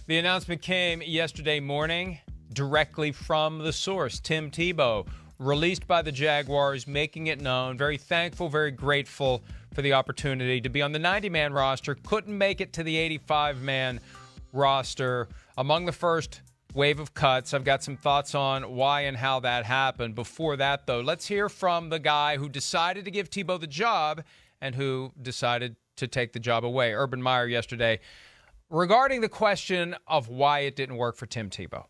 The announcement came yesterday morning directly from the source, Tim Tebow, released by the Jaguars, making it known. Very thankful, very grateful for the opportunity to be on the 90-man roster. Couldn't make it to the 85-man roster. Among the first wave of cuts, I've got some thoughts on why and how that happened. Before that, though, let's hear from the guy who decided to give Tebow the job and who decided to take the job away, Urban Meyer, yesterday, regarding the question of why it didn't work for Tim Tebow.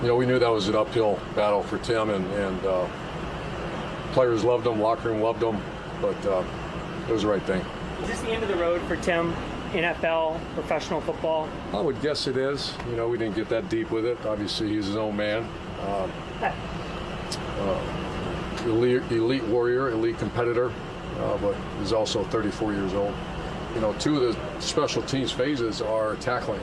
You know, we knew that was an uphill battle for Tim, and players loved him, locker room loved him, but it was the right thing. Is this the end of the road for Tim, NFL, professional football? I would guess it is. You know, we didn't get that deep with it. Obviously, he's his own man. Elite warrior, elite competitor, but he's also 34 years old. You know, two of the special teams phases are tackling.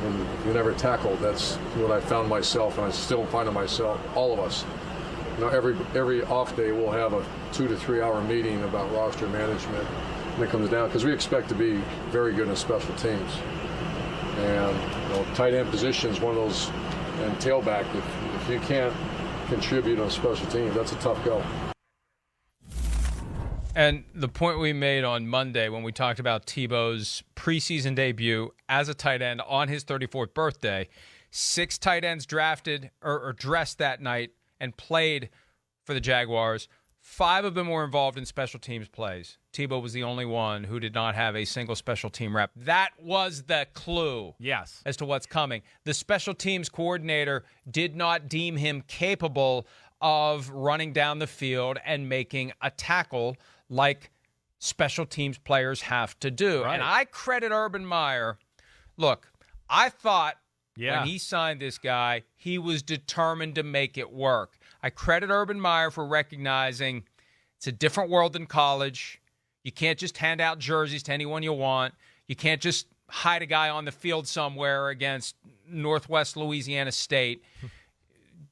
And if you never tackled, that's what I found myself, and I still find myself, all of us. You know, every off day we'll have a 2 to 3 hour meeting about roster management, and it comes down, because we expect to be very good in special teams. And you know, tight end position is one of those, and tailback, if you can't contribute on special teams, that's a tough go. And the point we made on Monday when we talked about Tebow's preseason debut as a tight end on his 34th birthday, 6 tight ends drafted or dressed that night and played for the Jaguars. 5 of them were involved in special teams plays. Tebow was the only one who did not have a single special team rep. That was the clue, yes, as to what's coming. The special teams coordinator did not deem him capable of running down the field and making a tackle like special teams players have to do. Right. And I credit Urban Meyer. Look, I thought when he signed this guy, he was determined to make it work. I credit Urban Meyer for recognizing it's a different world than college. You can't just hand out jerseys to anyone you want. You can't just hide a guy on the field somewhere against Northwest Louisiana State.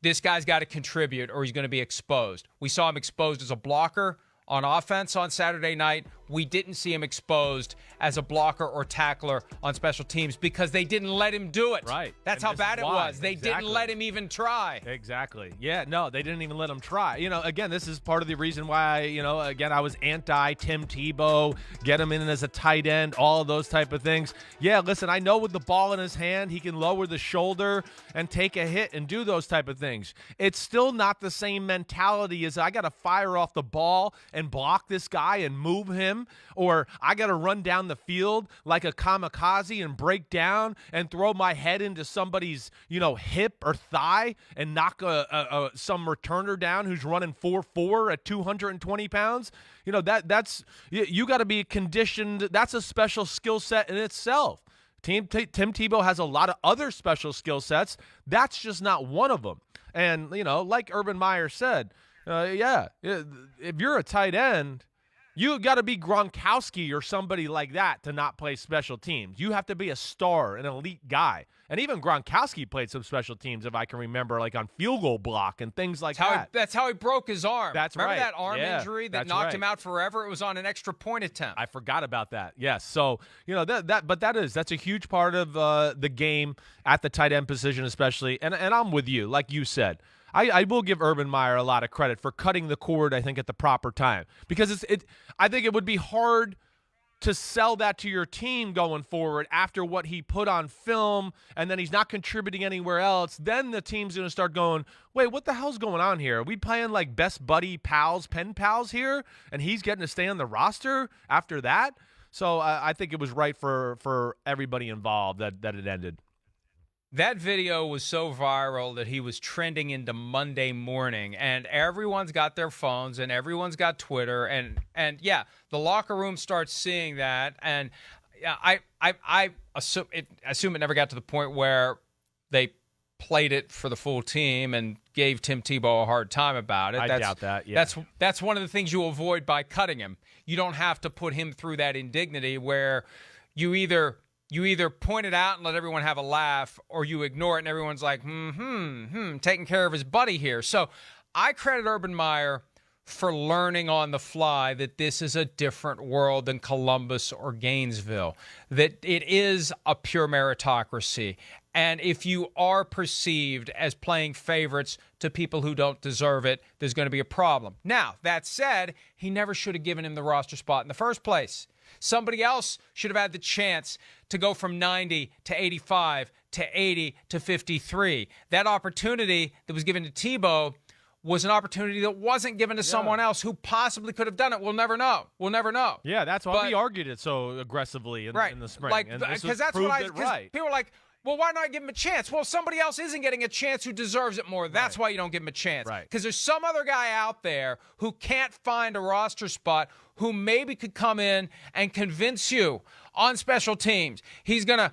This guy's got to contribute or he's going to be exposed. We saw him exposed as a blocker on offense on Saturday night. We didn't see him exposed as a blocker or tackler on special teams because they didn't let him do it. Right. That's and how bad it was. They exactly. didn't let him even try. Exactly. Yeah, no, they didn't even let him try. You know, again, this is part of the reason why, I was anti-Tim Tebow, get him in as a tight end, all of those type of things. Yeah, listen, I know with the ball in his hand, he can lower the shoulder and take a hit and do those type of things. It's still not the same mentality as I got to fire off the ball and block this guy and move him, or I got to run down the field like a kamikaze and break down and throw my head into somebody's, hip or thigh and knock some returner down who's running 4.4 at 220 pounds. That's you got to be conditioned. That's a special skill set in itself. Tim Tebow has a lot of other special skill sets. That's just not one of them. And, like Urban Meyer said, if you're a tight end, you got to be Gronkowski or somebody like that to not play special teams. You have to be a star, an elite guy. And even Gronkowski played some special teams, if I can remember, like on field goal block and things like that. That's how he broke his arm. That's Remember right. that arm injury that knocked him out forever? It was on an extra point attempt. I forgot about that. Yes. So, that's a huge part of the game at the tight end position, especially. And I'm with you, like you said. I will give Urban Meyer a lot of credit for cutting the cord, I think, at the proper time. Because I think it would be hard to sell that to your team going forward after what he put on film, and then he's not contributing anywhere else. Then the team's going to start going, wait, what the hell's going on here? Are we playing like best buddy pals, pen pals here, and he's getting to stay on the roster after that? So I think it was right for everybody involved that it ended. That video was so viral that he was trending into Monday morning, and everyone's got their phones and everyone's got Twitter, and the locker room starts seeing that, and I assume it never got to the point where they played it for the full team and gave Tim Tebow a hard time about it. I doubt that. Yeah. That's one of the things you avoid by cutting him. You don't have to put him through that indignity where you either point it out and let everyone have a laugh, or you ignore it and everyone's like, taking care of his buddy here. So I credit Urban Meyer for learning on the fly that this is a different world than Columbus or Gainesville, that it is a pure meritocracy. And if you are perceived as playing favorites to people who don't deserve it, there's going to be a problem. Now, that said, he never should have given him the roster spot in the first place. Somebody else should have had the chance to go from 90 to 85 to 80 to 53. That opportunity that was given to Tebow was an opportunity that wasn't given to someone else who possibly could have done it. We'll never know. We'll never know. Yeah, that's why we argued it so aggressively in the spring. Because that's what people are like, well, why not give him a chance? Well, somebody else isn't getting a chance who deserves it more. That's why you don't give him a chance. Because there's some other guy out there who can't find a roster spot who maybe could come in and convince you on special teams. He's gonna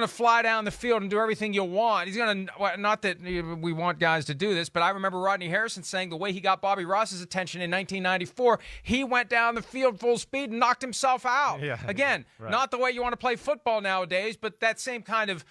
fly down the field and do everything you want. He's gonna, not that we want guys to do this, but I remember Rodney Harrison saying the way he got Bobby Ross's attention in 1994, he went down the field full speed and knocked himself out. Again, not the way you want to play football nowadays, but that same kind of,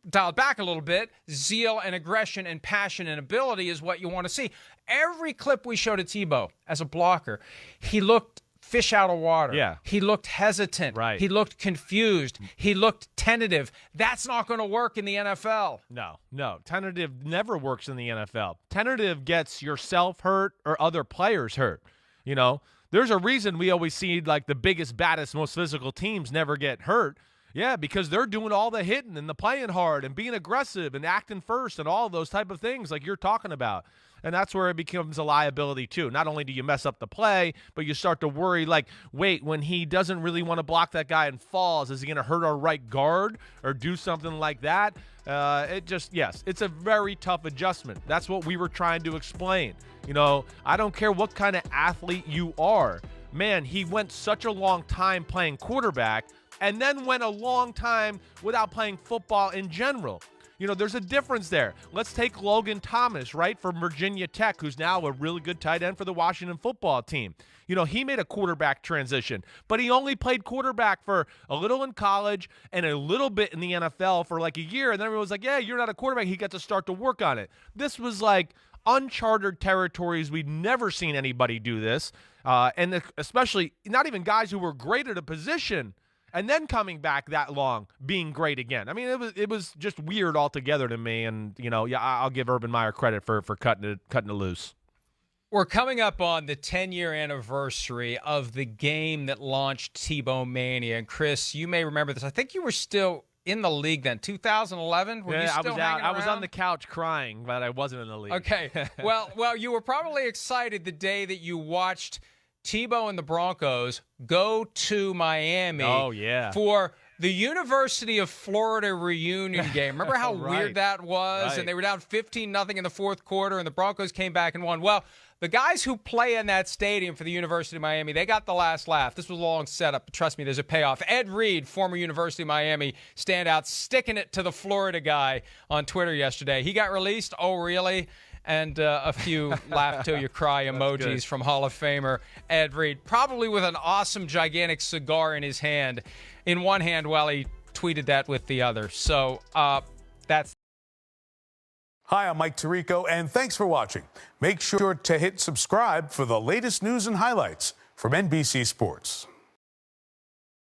dialed back a little bit, zeal and aggression and passion and ability is what you want to see. Every clip we showed of Tebow as a blocker, he looked fish out of water. He looked hesitant. He looked confused. He looked tentative. That's not going to work in the NFL. No. Tentative never works in the NFL. Tentative gets yourself hurt or other players hurt. You know, there's a reason we always see like the biggest, baddest, most physical teams never get hurt. Yeah, because they're doing all the hitting and the playing hard and being aggressive and acting first and all those type of things like you're talking about. And that's where it becomes a liability too. Not only do you mess up the play, but you start to worry like, wait, when he doesn't really want to block that guy and falls, is he going to hurt our right guard or do something like that? It's a very tough adjustment. That's what we were trying to explain. You know, I don't care what kind of athlete you are. Man, he went such a long time playing quarterback and then went a long time without playing football in general. You know, there's a difference there. Let's take Logan Thomas, right, from Virginia Tech, who's now a really good tight end for the Washington football team. You know, he made a quarterback transition, but he only played quarterback for a little in college and a little bit in the NFL for like a year, and then everyone was like, yeah, you're not a quarterback. He got to start to work on it. This was like uncharted territories. We'd never seen anybody do this, and especially not even guys who were great at a position and then coming back that long, being great again. I mean, it was just weird altogether to me. And you know, I'll give Urban Meyer credit for cutting it loose. We're coming up on the 10-year anniversary of the game that launched Tebow Mania. And Chris, you may remember this. I think you were still in the league then, 2011. Were you still hanging around? I was on the couch crying, but I wasn't in the league. Okay. Well, you were probably excited the day that you watched Tebow and the Broncos go to Miami for the University of Florida reunion game. Remember how weird that was? And they were down 15-0 in the fourth quarter, and the Broncos came back and won. Well, the guys who play in that stadium for the University of Miami, they got the last laugh. This was a long setup, but trust me, there's a payoff. Ed Reed, former University of Miami standout, sticking it to the Florida guy on Twitter yesterday. He got released. Oh, really? And a few laugh till you cry emojis from Hall of Famer Ed Reed, probably with an awesome, gigantic cigar in his hand, in one hand while he tweeted that with the other. So that's. Hi, I'm Mike Tirico, and thanks for watching. Make sure to hit subscribe for the latest news and highlights from NBC Sports.